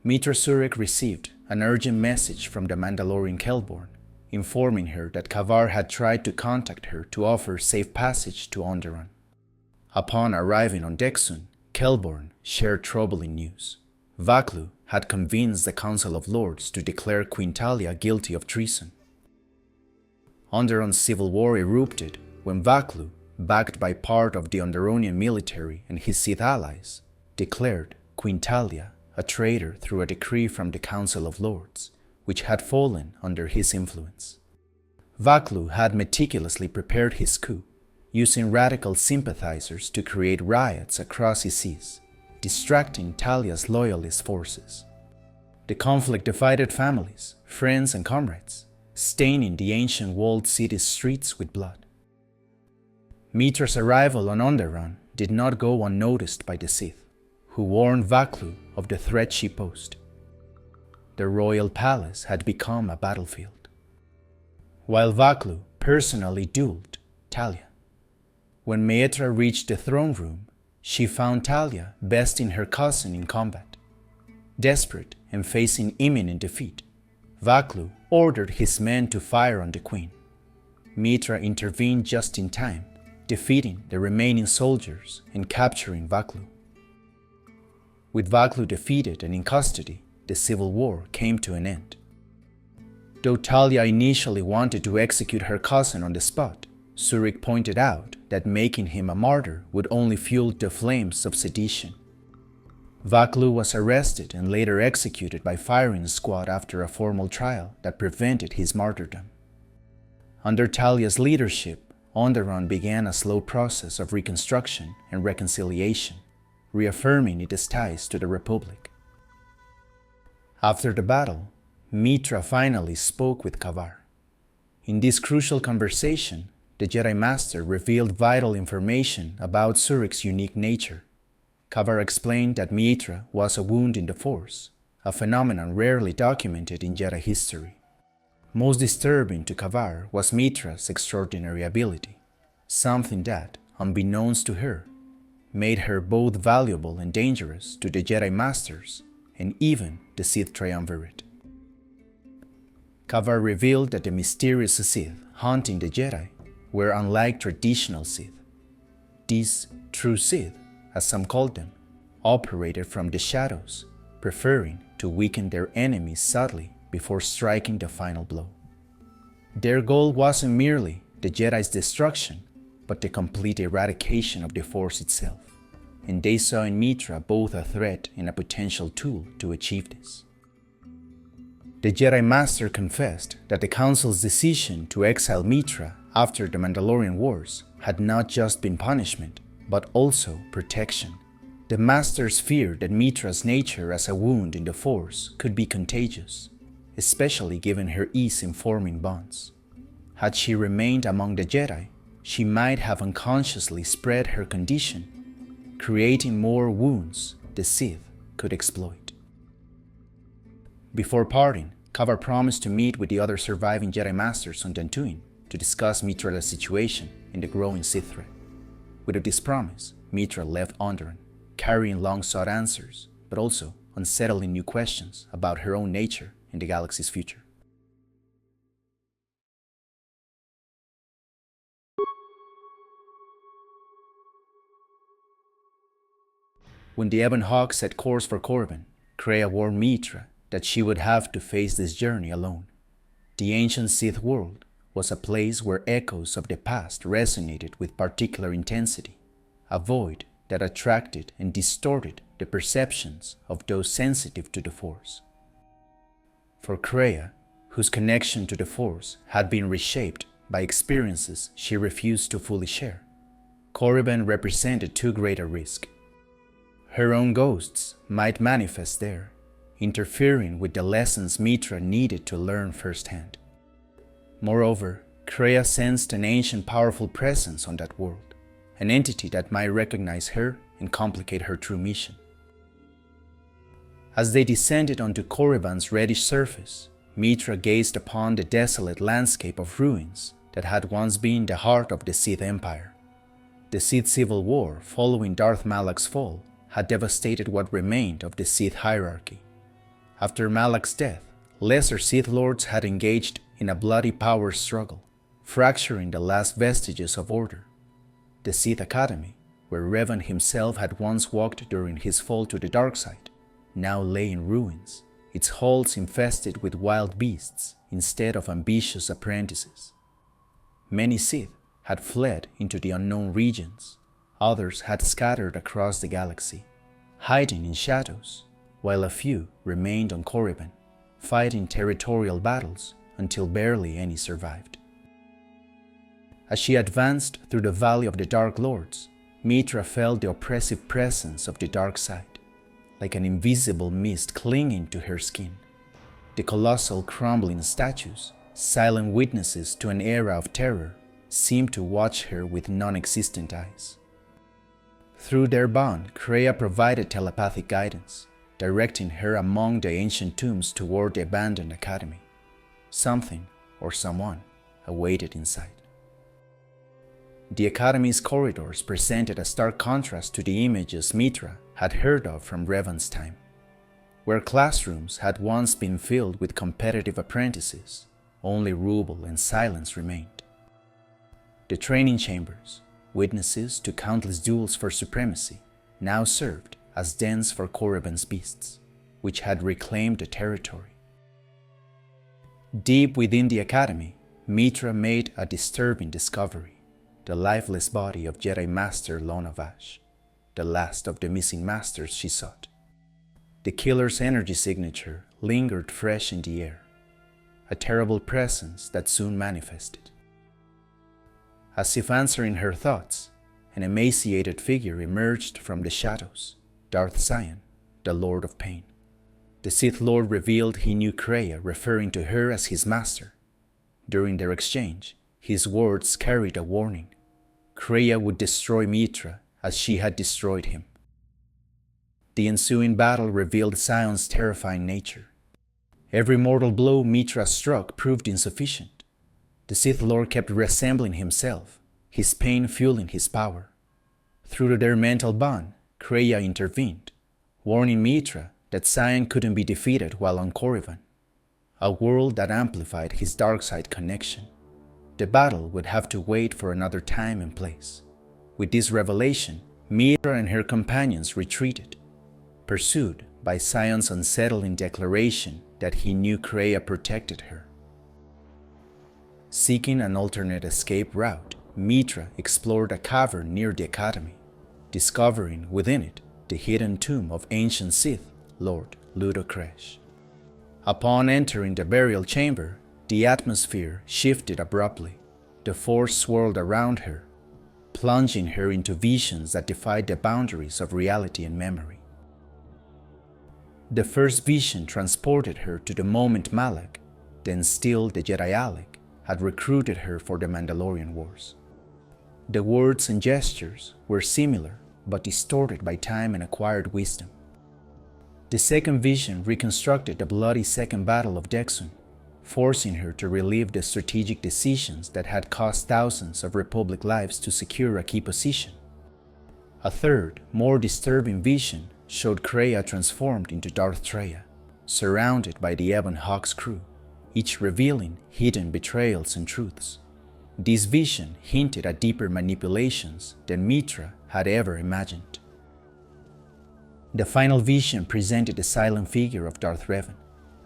Mitra Surik received an urgent message from the Mandalorian Kelborn, informing her that Kavar had tried to contact her to offer safe passage to Onderon. Upon arriving on Dexun, Kelborn shared troubling news. Vaklu had convinced the Council of Lords to declare Queen Talia guilty of treason. Onderon's civil war erupted when Vaklu, backed by part of the Onderonian military and his Sith allies, declared Queen Talia a traitor through a decree from the Council of Lords, which had fallen under his influence. Vaklu had meticulously prepared his coup, using radical sympathizers to create riots across his seas, distracting Talia's loyalist forces. The conflict divided families, friends, and comrades, staining the ancient walled city's streets with blood. Mitra's arrival on Onderon did not go unnoticed by the Sith, who warned Vaklu of the threat she posed. The royal palace had become a battlefield, while Vaklu personally dueled Talia. When Meetra reached the throne room, she found Talia besting her cousin in combat. Desperate and facing imminent defeat, Vaklu ordered his men to fire on the queen. Meetra intervened just in time, defeating the remaining soldiers and capturing Vaklu. With Vaklu defeated and in custody, the civil war came to an end. Though Talia initially wanted to execute her cousin on the spot, Surik pointed out that making him a martyr would only fuel the flames of sedition. Vaklu was arrested and later executed by firing squad after a formal trial that prevented his martyrdom. Under Talia's leadership, Onderon began a slow process of reconstruction and reconciliation, reaffirming its ties to the Republic. After the battle, Mitra finally spoke with Kavar. In this crucial conversation, the Jedi Master revealed vital information about Surik's unique nature. Kavar explained that Mitra was a wound in the Force, a phenomenon rarely documented in Jedi history. Most disturbing to Kavar was Mitra's extraordinary ability, something that, unbeknownst to her, made her both valuable and dangerous to the Jedi Masters and even the Sith Triumvirate. Kavar revealed that the mysterious Sith haunting the Jedi were unlike traditional Sith. These true Sith, as some called them, operated from the shadows, preferring to weaken their enemies subtly before striking the final blow. Their goal wasn't merely the Jedi's destruction, but the complete eradication of the Force itself, and they saw in Mitra both a threat and a potential tool to achieve this. The Jedi Master confessed that the Council's decision to exile Mitra after the Mandalorian Wars had not just been punishment, but also protection. The Masters feared that Mitra's nature as a wound in the Force could be contagious, especially given her ease in forming bonds. Had she remained among the Jedi, she might have unconsciously spread her condition, creating more wounds the Sith could exploit. Before parting, Kavar promised to meet with the other surviving Jedi Masters on Dantooine to discuss Mitra's situation and the growing Sith threat. With this promise, Mitra left Onderon, carrying long-sought answers, but also unsettling new questions about her own nature and the galaxy's future. When the Ebon Hawk set course for Korriban, Traya warned Mitra that she would have to face this journey alone. The ancient Sith world was a place where echoes of the past resonated with particular intensity, a void that attracted and distorted the perceptions of those sensitive to the Force. For Traya, whose connection to the Force had been reshaped by experiences she refused to fully share, Korriban represented too great a risk. Her own ghosts might manifest there, interfering with the lessons Mitra needed to learn firsthand. Moreover, Traya sensed an ancient powerful presence on that world, an entity that might recognize her and complicate her true mission. As they descended onto Korriban's reddish surface, Mitra gazed upon the desolate landscape of ruins that had once been the heart of the Sith Empire. The Sith Civil War following Darth Malak's fall had devastated what remained of the Sith hierarchy. After Malak's death, lesser Sith Lords had engaged in a bloody power struggle, fracturing the last vestiges of order. The Sith Academy, where Revan himself had once walked during his fall to the dark side, now lay in ruins, its halls infested with wild beasts instead of ambitious apprentices. Many Sith had fled into the unknown regions, others had scattered across the galaxy, hiding in shadows, while a few remained on Korriban, fighting territorial battles until barely any survived. As she advanced through the Valley of the Dark Lords, Mitra felt the oppressive presence of the dark side, like an invisible mist clinging to her skin. The colossal crumbling statues, silent witnesses to an era of terror, seemed to watch her with non-existent eyes. Through their bond, Traya provided telepathic guidance, directing her among the ancient tombs toward the abandoned academy. Something, or someone, awaited inside. The academy's corridors presented a stark contrast to the images Mitra had heard of from Revan's time. Where classrooms had once been filled with competitive apprentices, only rubble and silence remained. The training chambers, witnesses to countless duels for supremacy, now served as dens for Korriban's beasts, which had reclaimed the territory. Deep within the academy, Mitra made a disturbing discovery: the lifeless body of Jedi Master Lona Vash, the last of the missing masters she sought. The killer's energy signature lingered fresh in the air, a terrible presence that soon manifested. As if answering her thoughts, an emaciated figure emerged from the shadows, Darth Sion, the Lord of Pain. The Sith Lord revealed he knew Traya, referring to her as his master. During their exchange, his words carried a warning. Traya would destroy Mitra as she had destroyed him. The ensuing battle revealed Sion's terrifying nature. Every mortal blow Mitra struck proved insufficient. The Sith Lord kept reassembling himself, his pain fueling his power. Through their mental bond, Traya intervened, warning Mitra that Sion couldn't be defeated while on Korriban, a world that amplified his dark side connection. The battle would have to wait for another time and place. With this revelation, Mitra and her companions retreated, pursued by Sion's unsettling declaration that he knew Traya protected her. Seeking an alternate escape route, Mitra explored a cavern near the academy, discovering within it the hidden tomb of ancient Sith Lord Ludo Kresh. Upon entering the burial chamber, the atmosphere shifted abruptly. The force swirled around her, plunging her into visions that defied the boundaries of reality and memory. The first vision transported her to the moment Malak, then still the Jedi Alec, had recruited her for the Mandalorian Wars. The words and gestures were similar, but distorted by time and acquired wisdom. The second vision reconstructed the bloody Second Battle of Dexun, forcing her to relive the strategic decisions that had cost thousands of Republic lives to secure a key position. A third, more disturbing vision showed Traya transformed into Darth Traya, surrounded by the Ebon Hawk's crew, each revealing hidden betrayals and truths. This vision hinted at deeper manipulations than Mitra had ever imagined. The final vision presented the silent figure of Darth Revan,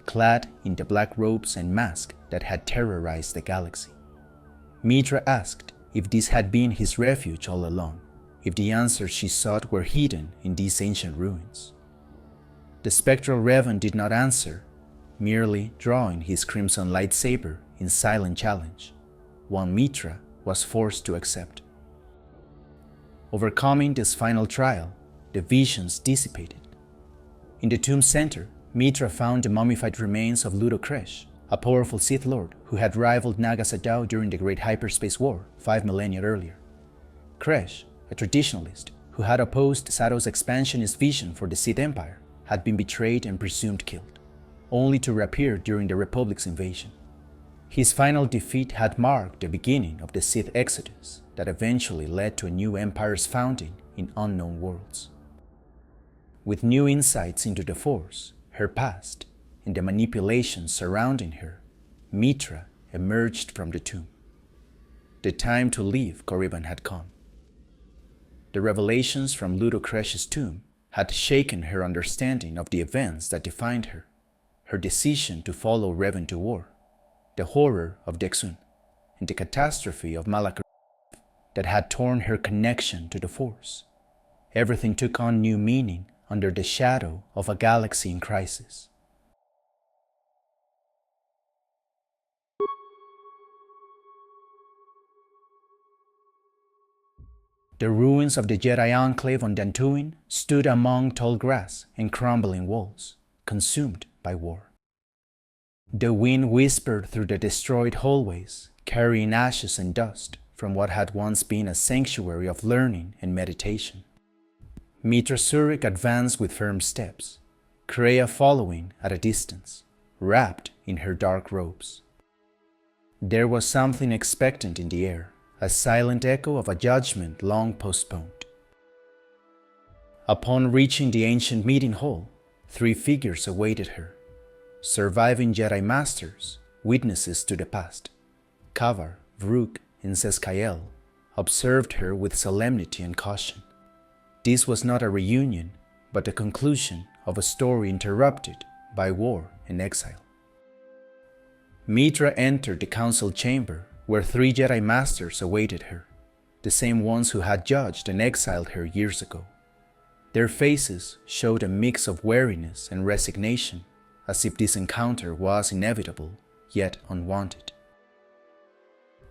clad in the black robes and mask that had terrorized the galaxy. Mitra asked if this had been his refuge all along, if the answers she sought were hidden in these ancient ruins. The spectral Revan did not answer, merely drawing his crimson lightsaber in silent challenge, one Mitra was forced to accept. Overcoming this final trial, the visions dissipated. In the tomb center, Mitra found the mummified remains of Ludo Kresh, a powerful Sith Lord who had rivaled Naga Sadow during the Great Hyperspace War 5 millennia earlier. Kresh, a traditionalist who had opposed Sadow's expansionist vision for the Sith Empire, had been betrayed and presumed killed, only to reappear during the Republic's invasion. His final defeat had marked the beginning of the Sith exodus that eventually led to a new empire's founding in unknown worlds. With new insights into the Force, her past, in the manipulations surrounding her, Mitra emerged from the tomb. The time to leave Korriban had come. The revelations from Ludocresh's tomb had shaken her understanding of the events that defined her, her decision to follow Revan to war, the horror of Dexun, and the catastrophe of Malachor V that had torn her connection to the Force. Everything took on new meaning under the shadow of a galaxy in crisis. The ruins of the Jedi Enclave on Dantooine stood among tall grass and crumbling walls, consumed by war. The wind whispered through the destroyed hallways, carrying ashes and dust from what had once been a sanctuary of learning and meditation. Mitra Surik advanced with firm steps, Kreia following at a distance, wrapped in her dark robes. There was something expectant in the air, a silent echo of a judgment long postponed. Upon reaching the ancient meeting hall, 3 figures awaited her, surviving Jedi Masters, witnesses to the past. Kavar, Vrook, and Zeskael observed her with solemnity and caution. This was not a reunion, but the conclusion of a story interrupted by war and exile. Mitra entered the council chamber where 3 Jedi Masters awaited her, the same ones who had judged and exiled her years ago. Their faces showed a mix of wariness and resignation, as if this encounter was inevitable, yet unwanted.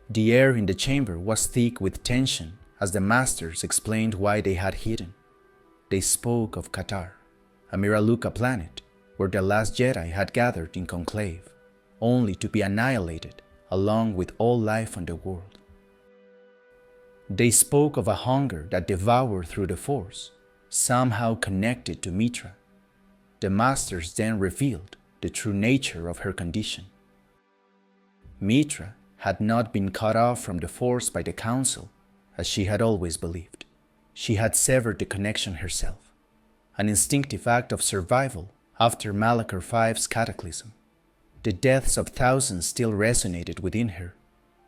The air in the chamber was thick with tension as the Masters explained why they had hidden. They spoke of KOTOR, a Miraluka planet where the last Jedi had gathered in conclave, only to be annihilated along with all life on the world. They spoke of a hunger that devoured through the Force, somehow connected to Mitra. The Masters then revealed the true nature of her condition. Mitra had not been cut off from the Force by the Council, as she had always believed. She had severed the connection herself, an instinctive act of survival after Malachor V's cataclysm. The deaths of thousands still resonated within her,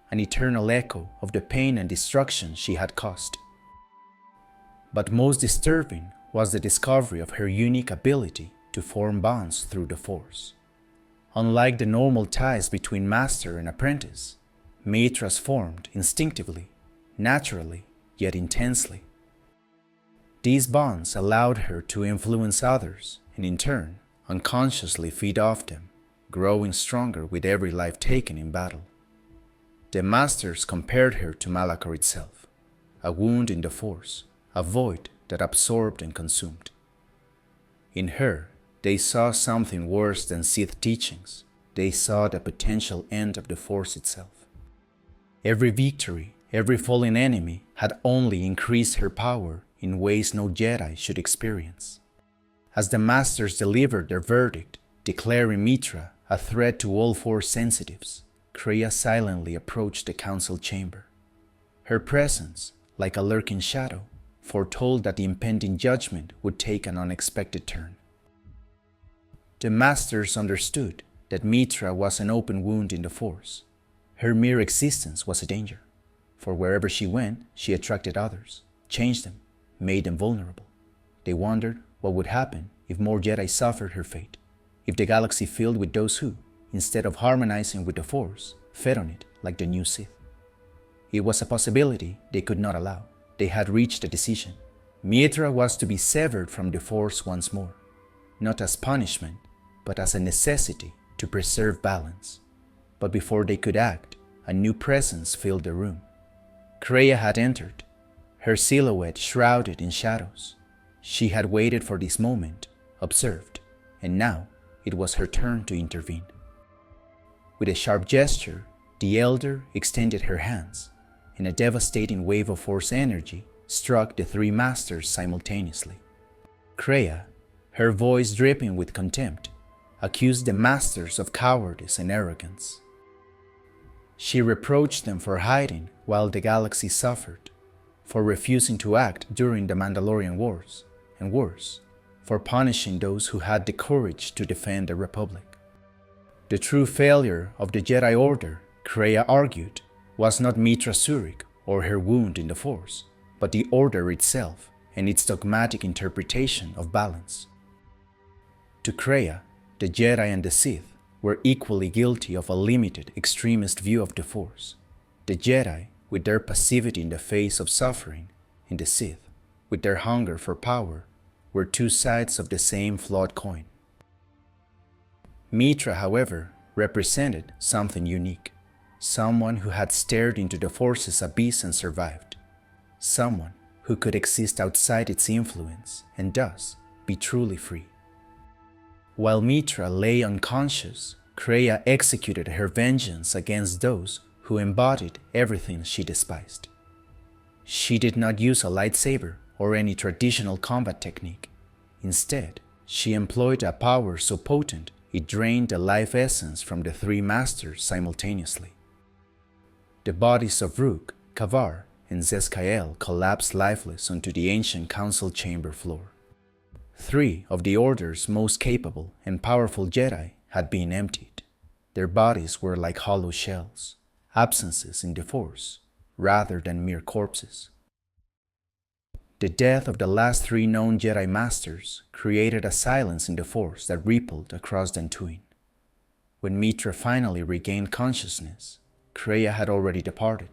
an eternal echo of the pain and destruction she had caused. But most disturbing was the discovery of her unique ability to form bonds through the Force. Unlike the normal ties between master and apprentice, Mitra's formed instinctively, naturally, yet intensely. These bonds allowed her to influence others and in turn, unconsciously feed off them, growing stronger with every life taken in battle. The Masters compared her to Malachor itself, a wound in the Force, a void that absorbed and consumed. In her, they saw something worse than Sith teachings. They saw the potential end of the Force itself. Every victory, every fallen enemy had only increased her power in ways no Jedi should experience. As the Masters delivered their verdict, declaring Mitra a threat to all Force sensitives, Kreia silently approached the council chamber. Her presence, like a lurking shadow, foretold that the impending judgment would take an unexpected turn. The Masters understood that Mitra was an open wound in the Force. Her mere existence was a danger, for wherever she went, she attracted others, changed them, made them vulnerable. They wondered what would happen if more Jedi suffered her fate, if the galaxy filled with those who, instead of harmonizing with the Force, fed on it like the new Sith. It was a possibility they could not allow. They had reached a decision. Mitra was to be severed from the Force once more, not as punishment, but as a necessity to preserve balance. But before they could act, a new presence filled the room. Kreia had entered, her silhouette shrouded in shadows. She had waited for this moment, observed, and now it was her turn to intervene. With a sharp gesture, the Elder extended her hands, and a devastating wave of Force energy struck the 3 Masters simultaneously. Kreia, her voice dripping with contempt, accused the Masters of cowardice and arrogance. She reproached them for hiding while the galaxy suffered, for refusing to act during the Mandalorian Wars, and worse, for punishing those who had the courage to defend the Republic. The true failure of the Jedi Order, Traya argued, was not Mitra Surik or her wound in the Force, but the Order itself and its dogmatic interpretation of balance. To Traya, the Jedi and the Sith were equally guilty of a limited, extremist view of the Force. The Jedi, with their passivity in the face of suffering, and the Sith, with their hunger for power, were two sides of the same flawed coin. Mitra, however, represented something unique, someone who had stared into the Force's abyss and survived, someone who could exist outside its influence and thus be truly free. While Mitra lay unconscious, Traya executed her vengeance against those who embodied everything she despised. She did not use a lightsaber or any traditional combat technique. Instead, she employed a power so potent it drained the life essence from the three masters simultaneously. The bodies of Rook, Kavar, and Zeska'el collapsed lifeless onto the ancient council chamber floor. Three of the Order's most capable and powerful Jedi had been emptied. Their bodies were like hollow shells, absences in the Force, rather than mere corpses. The death of the last three known Jedi Masters created a silence in the Force that rippled across Dantooine. When Mitra finally regained consciousness, Traya had already departed,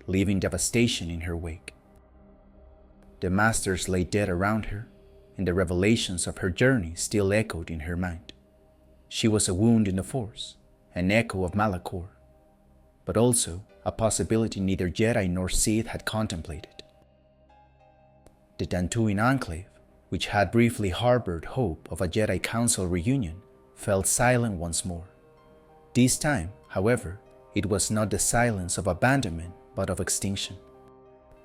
leaving devastation in her wake. The Masters lay dead around her, and the revelations of her journey still echoed in her mind. She was a wound in the Force, an echo of Malachor, but also a possibility neither Jedi nor Sith had contemplated. The Dantooine Enclave, which had briefly harbored hope of a Jedi Council reunion, fell silent once more. This time, however, it was not the silence of abandonment but of extinction.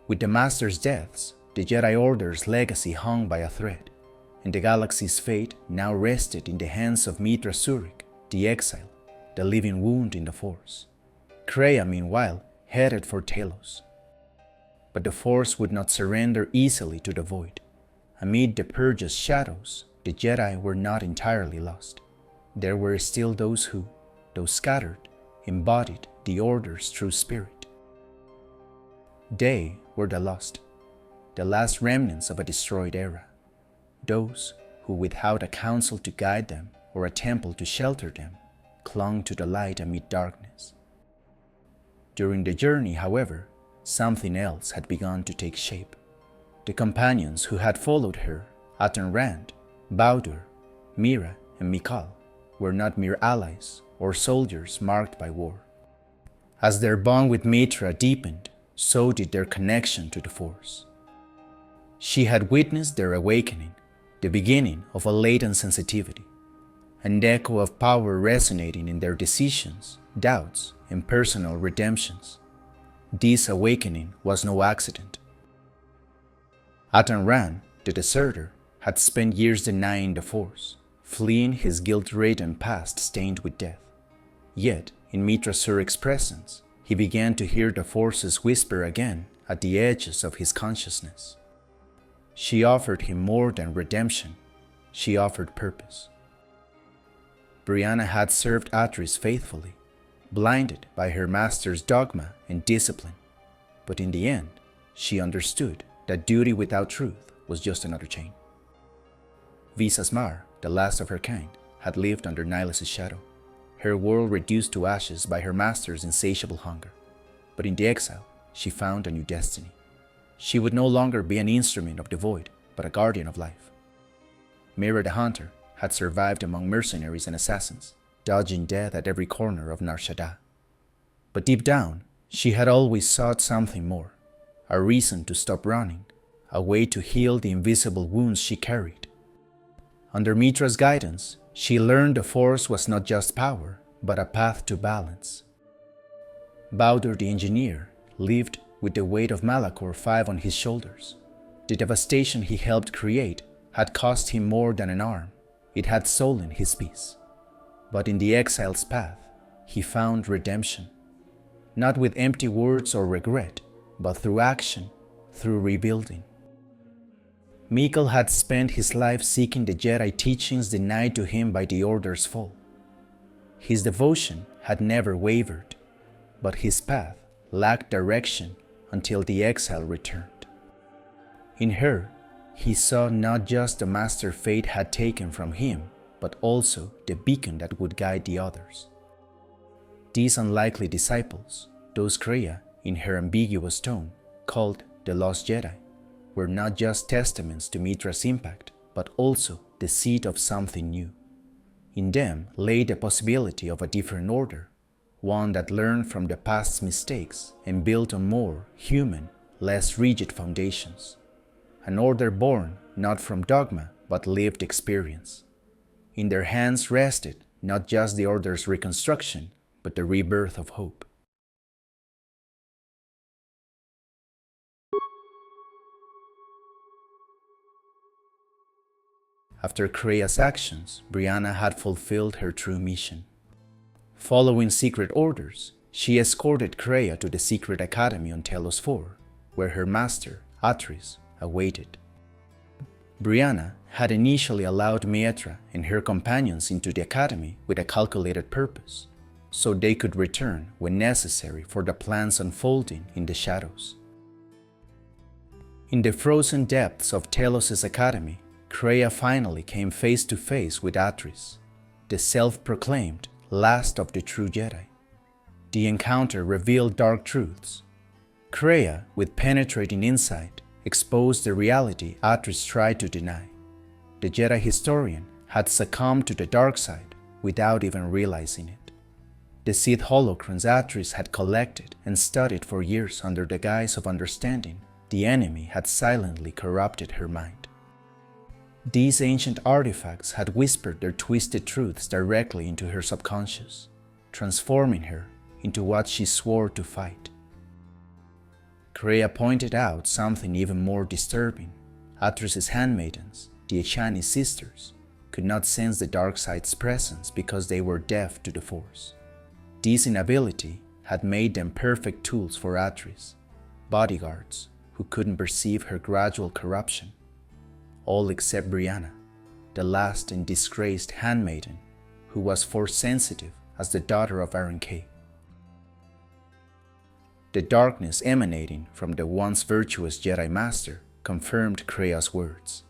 With the Masters' deaths, the Jedi Order's legacy hung by a thread, and the galaxy's fate now rested in the hands of Mitra Surik, the exile, the living wound in the Force. Traya, meanwhile, headed for Telos. But the Force would not surrender easily to the void. Amid the Purge's shadows, the Jedi were not entirely lost. There were still those who, though scattered, embodied the Order's true spirit. They were the lost, the last remnants of a destroyed era. Those who, without a council to guide them or a temple to shelter them, clung to the light amid darkness. During the journey, however, something else had begun to take shape. The companions who had followed her, Atan Rand, Baudur, Mira, and Mikal, were not mere allies or soldiers marked by war. As their bond with Mitra deepened, so did their connection to the Force. She had witnessed their awakening, the beginning of a latent sensitivity, an echo of power resonating in their decisions, doubts, and personal redemptions. This awakening was no accident. Atan Rand, the deserter, had spent years denying the Force, fleeing his guilt-ridden past stained with death. Yet, in Mitra Surik's presence, he began to hear the Force's whisper again at the edges of his consciousness. She offered him more than redemption. She offered purpose. Brianna had served Atris faithfully, blinded by her master's dogma and discipline. But in the end, she understood that duty without truth was just another chain. Visas Mar, the last of her kind, had lived under Nihilus' shadow, her world reduced to ashes by her master's insatiable hunger. But in the exile, she found a new destiny. She would no longer be an instrument of the void, but a guardian of life. Mira the Hunter had survived among mercenaries and assassins, dodging death at every corner of Nar Shaddaa. But deep down, she had always sought something more, a reason to stop running, a way to heal the invisible wounds she carried. Under Mitra's guidance, she learned the Force was not just power, but a path to balance. Baudur the engineer lived with the weight of Malachor V on his shoulders. The devastation he helped create had cost him more than an arm. It had stolen his peace. But in the exile's path, he found redemption. Not with empty words or regret, but through action, through rebuilding. Mikal had spent his life seeking the Jedi teachings denied to him by the Order's fall. His devotion had never wavered, but his path lacked direction until the exile returned. In her, he saw not just the master fate had taken from him, but also the beacon that would guide the others. These unlikely disciples, those Traya, in her ambiguous tone, called the Lost Jedi, were not just testaments to Mitra's impact, but also the seed of something new. In them lay the possibility of a different order, one that learned from the past's mistakes and built on more human, less rigid foundations. An order born not from dogma, but lived experience. In their hands rested not just the Order's reconstruction, but the rebirth of hope. After Traya's actions, Brianna had fulfilled her true mission. Following secret orders, she escorted Traya to the secret academy on Telos IV, where her master, Atris, awaited. Brianna had initially allowed Mietra and her companions into the academy with a calculated purpose, so they could return when necessary for the plans unfolding in the shadows. In the frozen depths of Telos' academy, Traya finally came face to face with Atris, the self-proclaimed last of the true Jedi. The encounter revealed dark truths. Traya, with penetrating insight, exposed the reality Atris tried to deny. The Jedi historian had succumbed to the dark side without even realizing it. The Sith Holocrons Atris had collected and studied for years under the guise of understanding, the enemy had silently corrupted her mind. These ancient artifacts had whispered their twisted truths directly into her subconscious, transforming her into what she swore to fight. Traya pointed out something even more disturbing. Atris' handmaidens, the Echani sisters, could not sense the dark side's presence because they were deaf to the Force. This inability had made them perfect tools for Atris, bodyguards who couldn't perceive her gradual corruption. All except Brianna, the last and disgraced handmaiden, who was Force-sensitive as the daughter of Aaron K. The darkness emanating from the once virtuous Jedi Master confirmed Traya's words.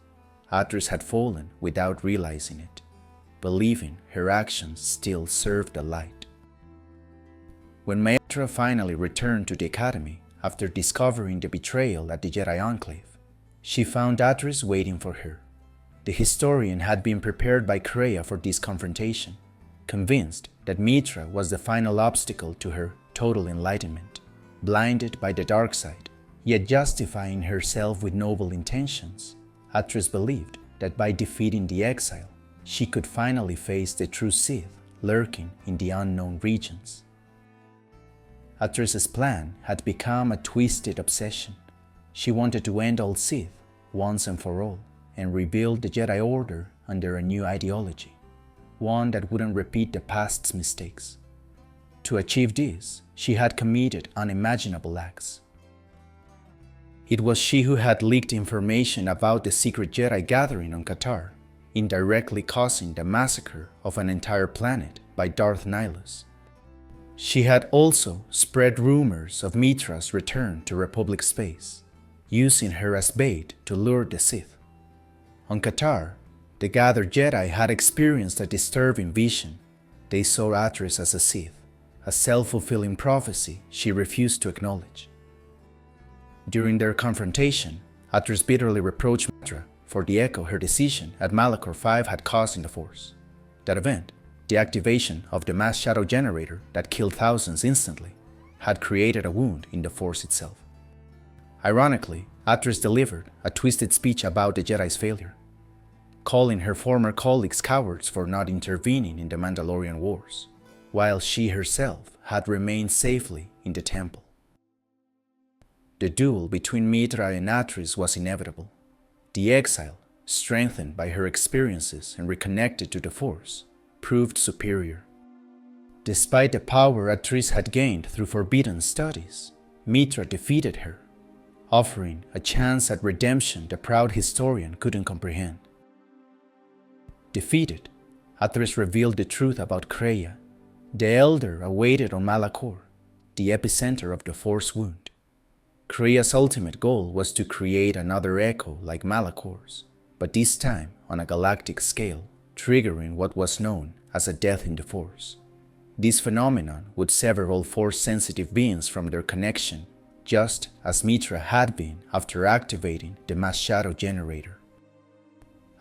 Atris had fallen without realizing it, believing her actions still served the light. When Mietra finally returned to the Academy after discovering the betrayal at the Jedi Enclave, she found Atris waiting for her. The historian had been prepared by Traya for this confrontation, convinced that Mitra was the final obstacle to her total enlightenment. Blinded by the dark side, yet justifying herself with noble intentions, Atris believed that by defeating the exile, she could finally face the true Sith lurking in the unknown regions. Atris' plan had become a twisted obsession. She wanted to end all Sith once and for all and rebuild the Jedi Order under a new ideology, one that wouldn't repeat the past's mistakes. To achieve this, she had committed unimaginable acts. It was she who had leaked information about the secret Jedi gathering on KOTOR, indirectly causing the massacre of an entire planet by Darth Nihilus. She had also spread rumors of Mitra's return to Republic space, using her as bait to lure the Sith. On KOTOR, the gathered Jedi had experienced a disturbing vision. They saw Atris as a Sith, a self-fulfilling prophecy she refused to acknowledge. During their confrontation, Atris bitterly reproached Mitra for the echo her decision at Malachor V had caused in the Force. That event, the activation of the mass shadow generator that killed thousands instantly, had created a wound in the Force itself. Ironically, Atris delivered a twisted speech about the Jedi's failure, calling her former colleagues cowards for not intervening in the Mandalorian Wars, while she herself had remained safely in the temple. The duel between Mitra and Atris was inevitable. The exile, strengthened by her experiences and reconnected to the Force, proved superior. Despite the power Atris had gained through forbidden studies, Mitra defeated her, offering a chance at redemption the proud historian couldn't comprehend. Defeated, Atris revealed the truth about Traya, The Elder awaited on Malachor, the epicenter of the Force wound. Krea's ultimate goal was to create another echo like Malachor's, but this time on a galactic scale, triggering what was known as a death in the Force. This phenomenon would sever all Force-sensitive beings from their connection, just as Mitra had been after activating the mass shadow generator.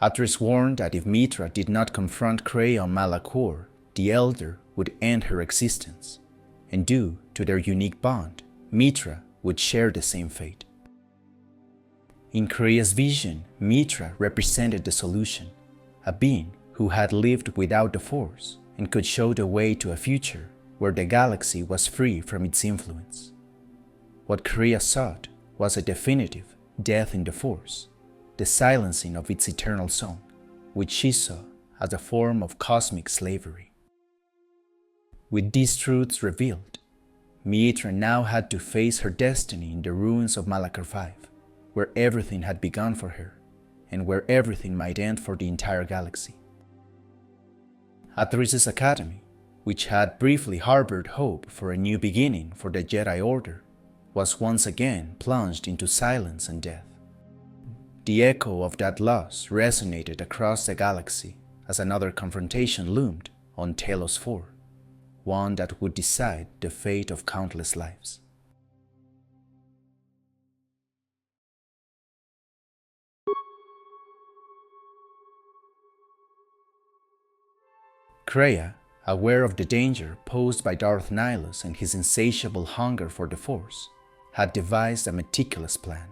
Atris warned that if Mitra did not confront Krea on Malachor, the Elder would end her existence, and due to their unique bond, Mitra would share the same fate. In Krea's vision, Mitra represented the solution, a being who had lived without the Force and could show the way to a future where the galaxy was free from its influence. What Krea sought was a definitive death in the Force, the silencing of its eternal song, which she saw as a form of cosmic slavery. With these truths revealed, Mitra now had to face her destiny in the ruins of Malachor V, where everything had begun for her, and where everything might end for the entire galaxy. Atris's Academy, which had briefly harbored hope for a new beginning for the Jedi Order, was once again plunged into silence and death. The echo of that loss resonated across the galaxy as another confrontation loomed on Telos IV, one that would decide the fate of countless lives. Krea, aware of the danger posed by Darth Nihilus and his insatiable hunger for the Force, had devised a meticulous plan.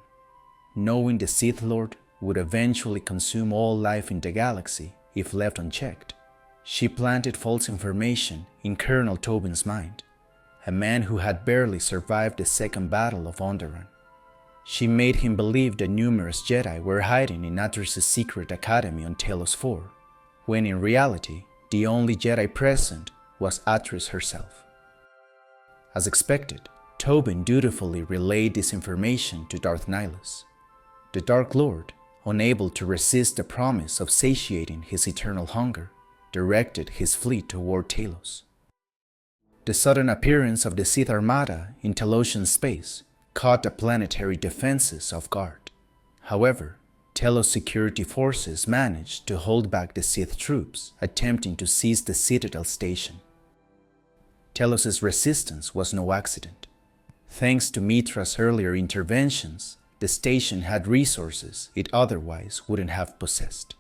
Knowing the Sith Lord would eventually consume all life in the galaxy if left unchecked, she planted false information in Colonel Tobin's mind, a man who had barely survived the Second Battle of Onderon. She made him believe that numerous Jedi were hiding in Atris's secret academy on Telos IV, when in reality, the only Jedi present was Atris herself. As expected, Tobin dutifully relayed this information to Darth Nihilus. The Dark Lord, unable to resist the promise of satiating his eternal hunger, directed his fleet toward Telos. The sudden appearance of the Sith Armada in Telosian space caught the planetary defenses off guard. However, Telos security forces managed to hold back the Sith troops attempting to seize the Citadel station. Telos's resistance was no accident. Thanks to Mitra's earlier interventions, the station had resources it otherwise wouldn't have possessed.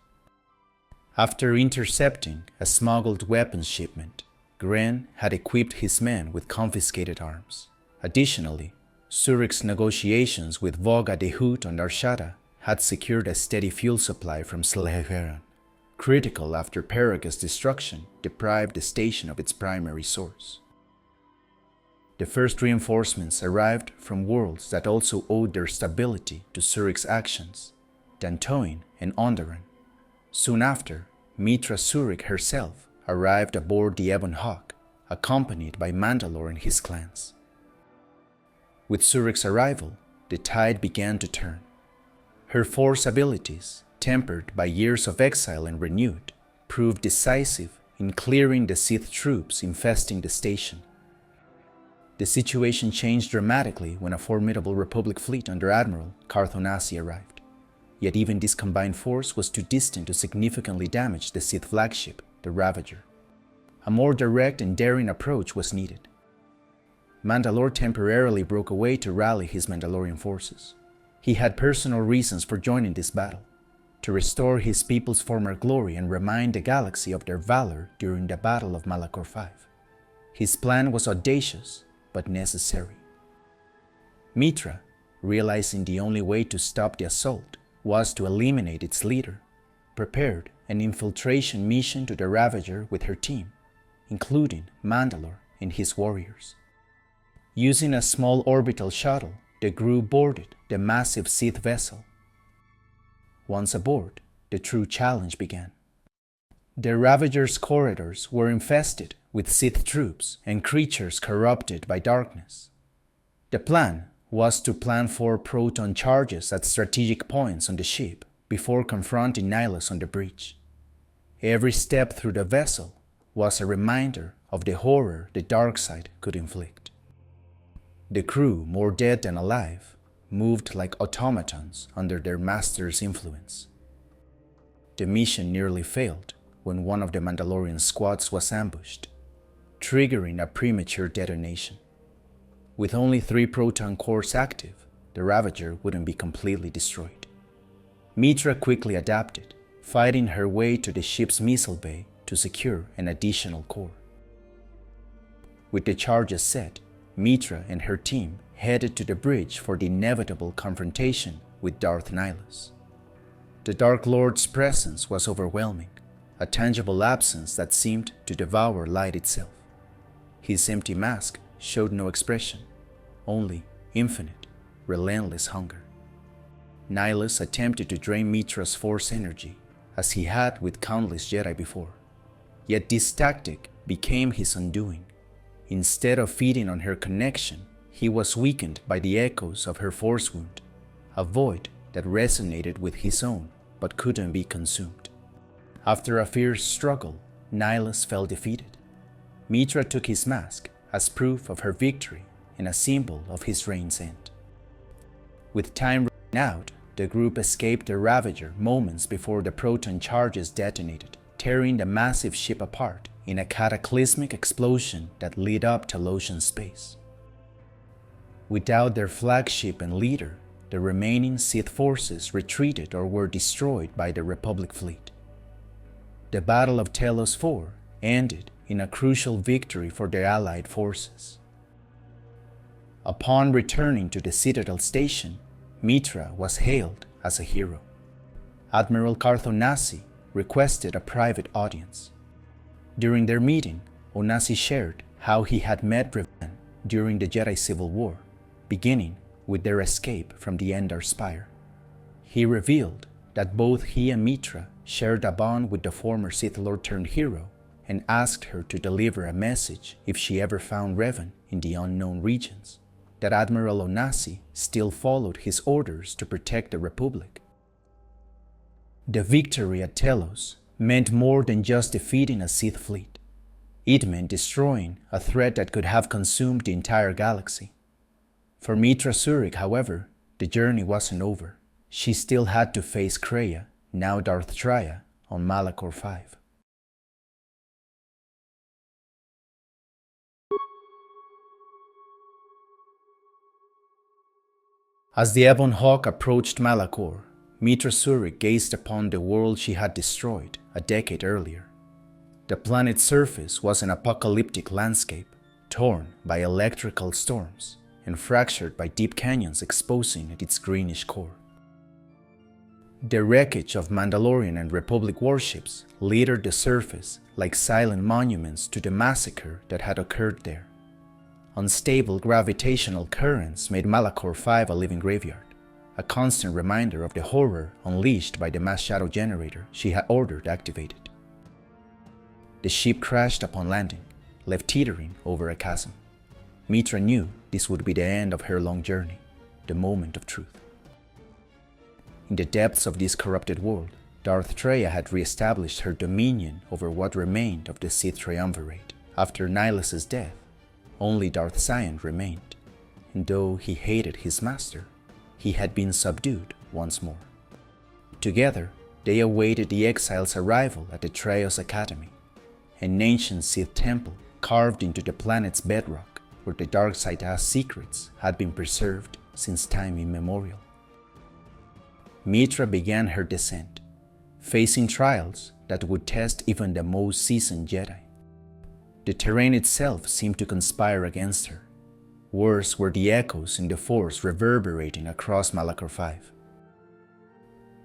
After intercepting a smuggled weapons shipment, Gren had equipped his men with confiscated arms. Additionally, Zurich's negotiations with Voga de Hoot on Arshada had secured a steady fuel supply from Sleheran, critical after Peraga's destruction deprived the station of its primary source. The first reinforcements arrived from worlds that also owed their stability to Zurich's actions, Dantooine and Onderon. Soon after, Mitra Zurich herself arrived aboard the Ebon Hawk, accompanied by Mandalore and his clans. With Zurich's arrival, the tide began to turn. Her Force abilities, tempered by years of exile and renewed, proved decisive in clearing the Sith troops infesting the station. The situation changed dramatically when a formidable Republic fleet under Admiral Carthonasi arrived. Yet even this combined force was too distant to significantly damage the Sith flagship, the Ravager. A more direct and daring approach was needed. Mandalore temporarily broke away to rally his Mandalorian forces. He had personal reasons for joining this battle, to restore his people's former glory and remind the galaxy of their valor during the Battle of Malachor V. His plan was audacious, but necessary. Mitra, realizing the only way to stop the assault was to eliminate its leader, prepared an infiltration mission to the Ravager with her team, including Mandalore and his warriors. Using a small orbital shuttle, the crew boarded the massive Sith vessel. Once aboard, the true challenge began. The Ravager's corridors were infested with Sith troops and creatures corrupted by darkness. The plan was to plant 4 proton charges at strategic points on the ship before confronting Nihilus on the breach. Every step through the vessel was a reminder of the horror the dark side could inflict. The crew, more dead than alive, moved like automatons under their master's influence. The mission nearly failed when one of the Mandalorian squads was ambushed, triggering a premature detonation. With only 3 proton cores active, the Ravager wouldn't be completely destroyed. Mitra quickly adapted, fighting her way to the ship's missile bay to secure an additional core. With the charges set, Mitra and her team headed to the bridge for the inevitable confrontation with Darth Nihilus. The Dark Lord's presence was overwhelming, a tangible absence that seemed to devour light itself. His empty mask showed no expression, only infinite, relentless hunger. Nihilus attempted to drain Mitra's force energy, as he had with countless Jedi before. Yet this tactic became his undoing. Instead of feeding on her connection, he was weakened by the echoes of her force wound, a void that resonated with his own but couldn't be consumed. After a fierce struggle, Nihilus fell defeated. Mitra took his mask as proof of her victory and a symbol of his reign's end. With time running out, the group escaped the Ravager moments before the proton charges detonated, tearing the massive ship apart in a cataclysmic explosion that lit up Telosian space. Without their flagship and leader, the remaining Sith forces retreated or were destroyed by the Republic fleet. The Battle of Telos IV ended in a crucial victory for the Allied forces. Upon returning to the Citadel station, Mitra was hailed as a hero. Admiral Carth Onasi requested a private audience. During their meeting, Onasi shared how he had met Revan during the Jedi Civil War, beginning with their escape from the Endar Spire. He revealed that both he and Mitra shared a bond with the former Sith Lord turned hero and asked her to deliver a message if she ever found Revan in the unknown regions, that Admiral Onasi still followed his orders to protect the Republic. The victory at Telos meant more than just defeating a Sith fleet. It meant destroying a threat that could have consumed the entire galaxy. For Mitra Surik, however, the journey wasn't over. She still had to face Kreia, now Darth Traya, on Malachor V. As the Ebon Hawk approached Malachor, Mitra Surik gazed upon the world she had destroyed a decade earlier. The planet's surface was an apocalyptic landscape, torn by electrical storms and fractured by deep canyons exposing its greenish core. The wreckage of Mandalorian and Republic warships littered the surface like silent monuments to the massacre that had occurred there. Unstable gravitational currents made Malachor V a living graveyard, a constant reminder of the horror unleashed by the mass shadow generator she had ordered activated. The ship crashed upon landing, left teetering over a chasm. Mitra knew this would be the end of her long journey, the moment of truth. In the depths of this corrupted world, Darth Traya had re-established her dominion over what remained of the Sith Triumvirate. After Nihilus's death, only Darth Sion remained, and though he hated his master, he had been subdued once more. Together, they awaited the exile's arrival at the Trayos Academy, an ancient Sith temple carved into the planet's bedrock where the dark side's secrets had been preserved since time immemorial. Mitra began her descent, facing trials that would test even the most seasoned Jedi. The terrain itself seemed to conspire against her. Worse were the echoes in the Force reverberating across Malachor V.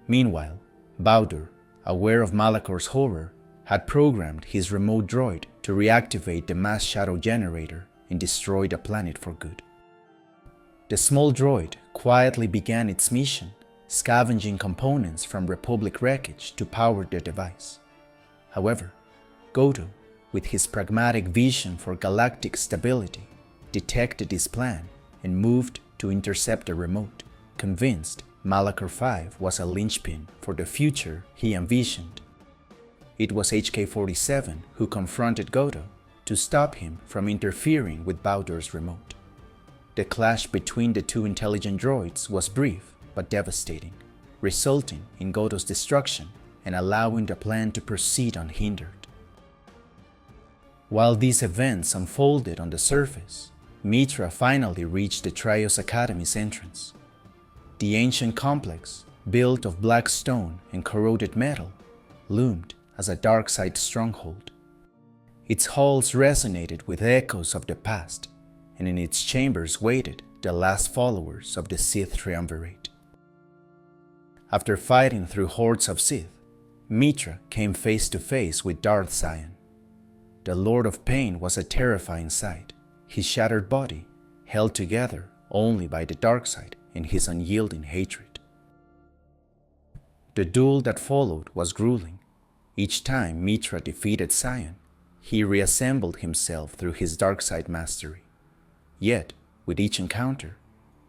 Meanwhile, Baudur, aware of Malachor's horror, had programmed his remote droid to reactivate the mass shadow generator and destroy the planet for good. The small droid quietly began its mission, scavenging components from Republic wreckage to power the device. However, Goto, with his pragmatic vision for galactic stability, detected this plan and moved to intercept the remote, convinced Malachor V was a linchpin for the future he envisioned. It was HK-47 who confronted Goto, to stop him from interfering with Bowdor's remote. The clash between the two intelligent droids was brief but devastating, resulting in Goto's destruction and allowing the plan to proceed unhindered. While these events unfolded on the surface, Mitra finally reached the Trios Academy's entrance. The ancient complex, built of black stone and corroded metal, loomed as a dark side stronghold. Its halls resonated with echoes of the past, and in its chambers waited the last followers of the Sith Triumvirate. After fighting through hordes of Sith, Mitra came face to face with Darth Sion. The Lord of Pain was a terrifying sight, his shattered body held together only by the dark side and his unyielding hatred. The duel that followed was grueling. Each time Mitra defeated Sion, he reassembled himself through his dark side mastery. Yet, with each encounter,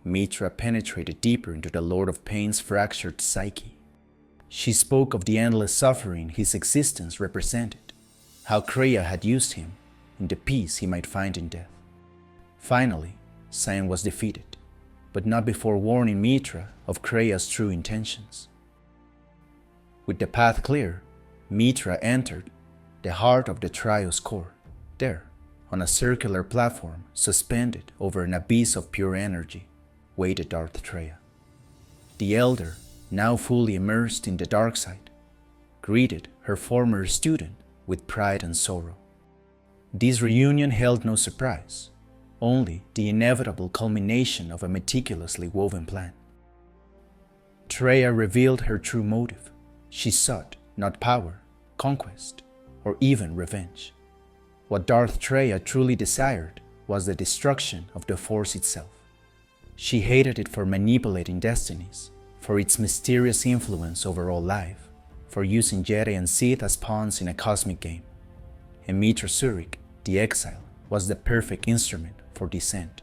Mitra penetrated deeper into the Lord of Pain's fractured psyche. She spoke of the endless suffering his existence represented, how Traya had used him, and the peace he might find in death. Finally, Sion was defeated, but not before warning Mitra of Traya's true intentions. With the path clear, Mitra entered the heart of the Trios core. There, on a circular platform suspended over an abyss of pure energy, waited Darth Traya. The Elder, now fully immersed in the dark side, greeted her former student with pride and sorrow. This reunion held no surprise, only the inevitable culmination of a meticulously woven plan. Traya revealed her true motive. She sought not power, conquest, or even revenge. What Darth Traya truly desired was the destruction of the Force itself. She hated it for manipulating destinies, for its mysterious influence over all life, for using Jedi and Sith as pawns in a cosmic game. And Mitra Surik, the exile, was the perfect instrument for this end.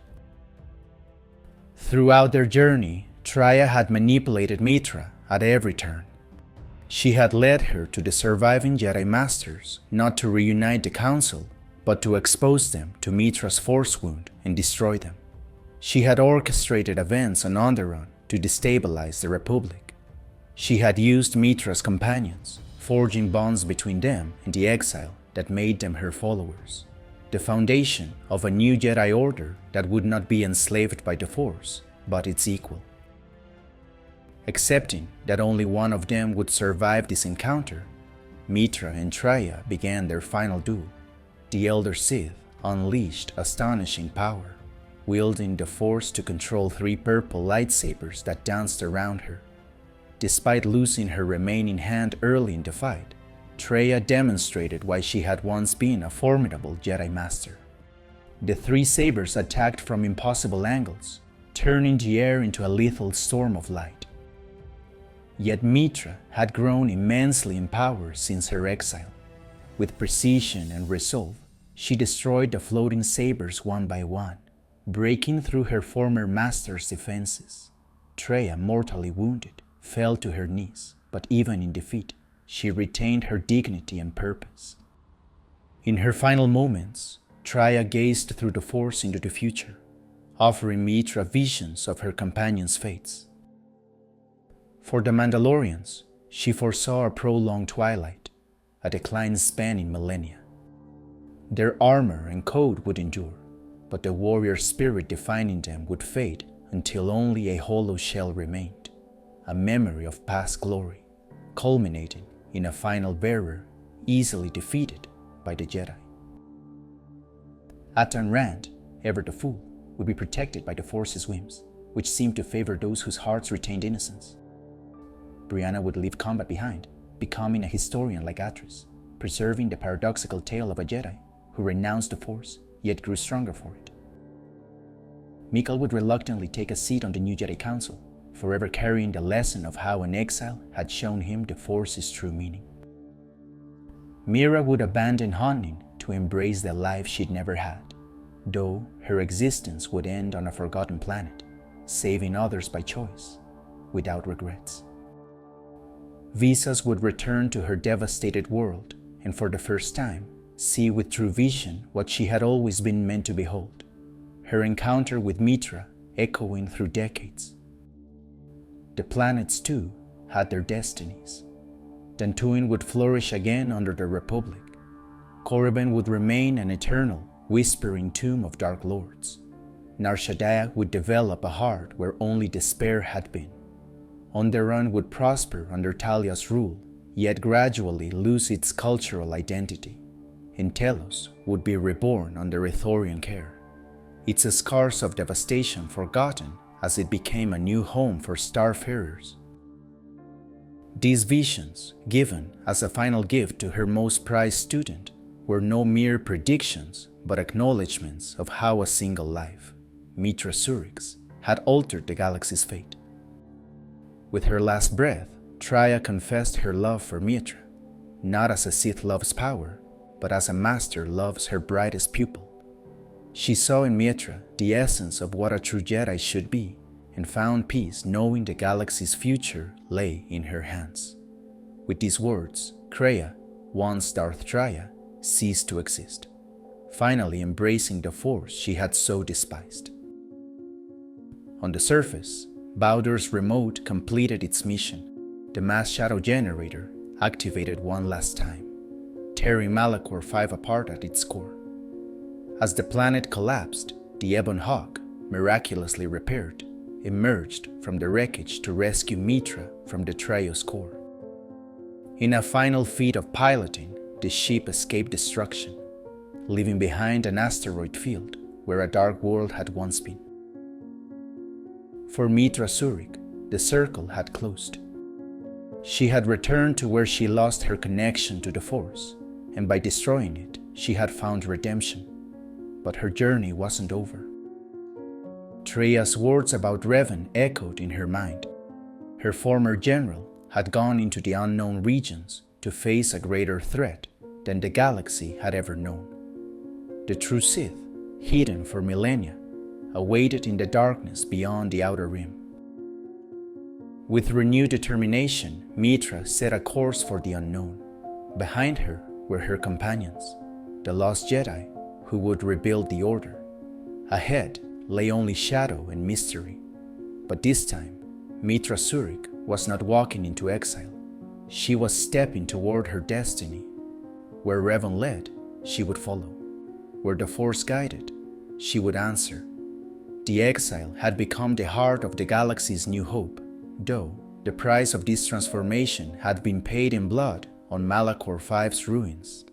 Throughout their journey, Traya had manipulated Mitra at every turn. She had led her to the surviving Jedi Masters not to reunite the Council, but to expose them to Mitra's Force wound and destroy them. She had orchestrated events on Onderon to destabilize the Republic. She had used Mitra's companions, forging bonds between them and the exile that made them her followers, the foundation of a new Jedi Order that would not be enslaved by the Force, but its equal. Accepting that only one of them would survive this encounter, Mitra and Traya began their final duel. The Elder Sith unleashed astonishing power, wielding the Force to control 3 purple lightsabers that danced around her. Despite losing her remaining hand early in the fight, Traya demonstrated why she had once been a formidable Jedi Master. The 3 sabers attacked from impossible angles, turning the air into a lethal storm of light. Yet Mitra had grown immensely in power since her exile. With precision and resolve, she destroyed the floating sabers one by one, breaking through her former master's defenses. Traya, mortally wounded, fell to her knees, but even in defeat, she retained her dignity and purpose. In her final moments, Traya gazed through the Force into the future, offering Mitra visions of her companions' fates. For the Mandalorians, she foresaw a prolonged twilight, a decline spanning millennia. Their armor and code would endure, but the warrior spirit defining them would fade until only a hollow shell remained, a memory of past glory, culminating in a final bearer easily defeated by the Jedi. Atan Rand, ever the fool, would be protected by the Force's whims, which seemed to favor those whose hearts retained innocence. Brianna would leave combat behind, becoming a historian like Atris, preserving the paradoxical tale of a Jedi who renounced the Force yet grew stronger for it. Mikal would reluctantly take a seat on the new Jedi Council, forever carrying the lesson of how an exile had shown him the Force's true meaning. Mira would abandon hunting to embrace the life she'd never had, though her existence would end on a forgotten planet, saving others by choice, without regrets. Visas would return to her devastated world, and for the first time, see with true vision what she had always been meant to behold, her encounter with Mitra echoing through decades. The planets, too, had their destinies. Dantooine would flourish again under the Republic. Korriban would remain an eternal, whispering tomb of Dark Lords. Nar Shaddaa would develop a heart where only despair had been. Onderon would prosper under Talia's rule, yet gradually lose its cultural identity. And Telos would be reborn under Ithorian care, its scars of devastation forgotten as it became a new home for starfarers. These visions, given as a final gift to her most prized student, were no mere predictions but acknowledgments of how a single life, Mitra Surik's, had altered the galaxy's fate. With her last breath, Traya confessed her love for Mitra, not as a Sith loves power, but as a master loves her brightest pupil. She saw in Mitra the essence of what a true Jedi should be, and found peace knowing the galaxy's future lay in her hands. With these words, Kreia, once Darth Traya, ceased to exist, finally embracing the Force she had so despised. On the surface, Bowder's remote completed its mission. The mass shadow generator activated one last time, tearing Malachor V apart at its core. As the planet collapsed, the Ebon Hawk, miraculously repaired, emerged from the wreckage to rescue Mitra from the Traya's core. In a final feat of piloting, the ship escaped destruction, leaving behind an asteroid field where a dark world had once been. For Mitra Surik, the circle had closed. She had returned to where she lost her connection to the Force, and by destroying it, she had found redemption. But her journey wasn't over. Traya's words about Revan echoed in her mind. Her former general had gone into the unknown regions to face a greater threat than the galaxy had ever known. The true Sith, hidden for millennia, awaited in the darkness beyond the Outer Rim. With renewed determination, Mitra set a course for the unknown. Behind her were her companions, the lost Jedi who would rebuild the Order. Ahead lay only shadow and mystery. But this time, Mitra Surik was not walking into exile. She was stepping toward her destiny. Where Revan led, she would follow. Where the Force guided, she would answer. The exile had become the heart of the galaxy's new hope, though the price of this transformation had been paid in blood on Malachor V's ruins.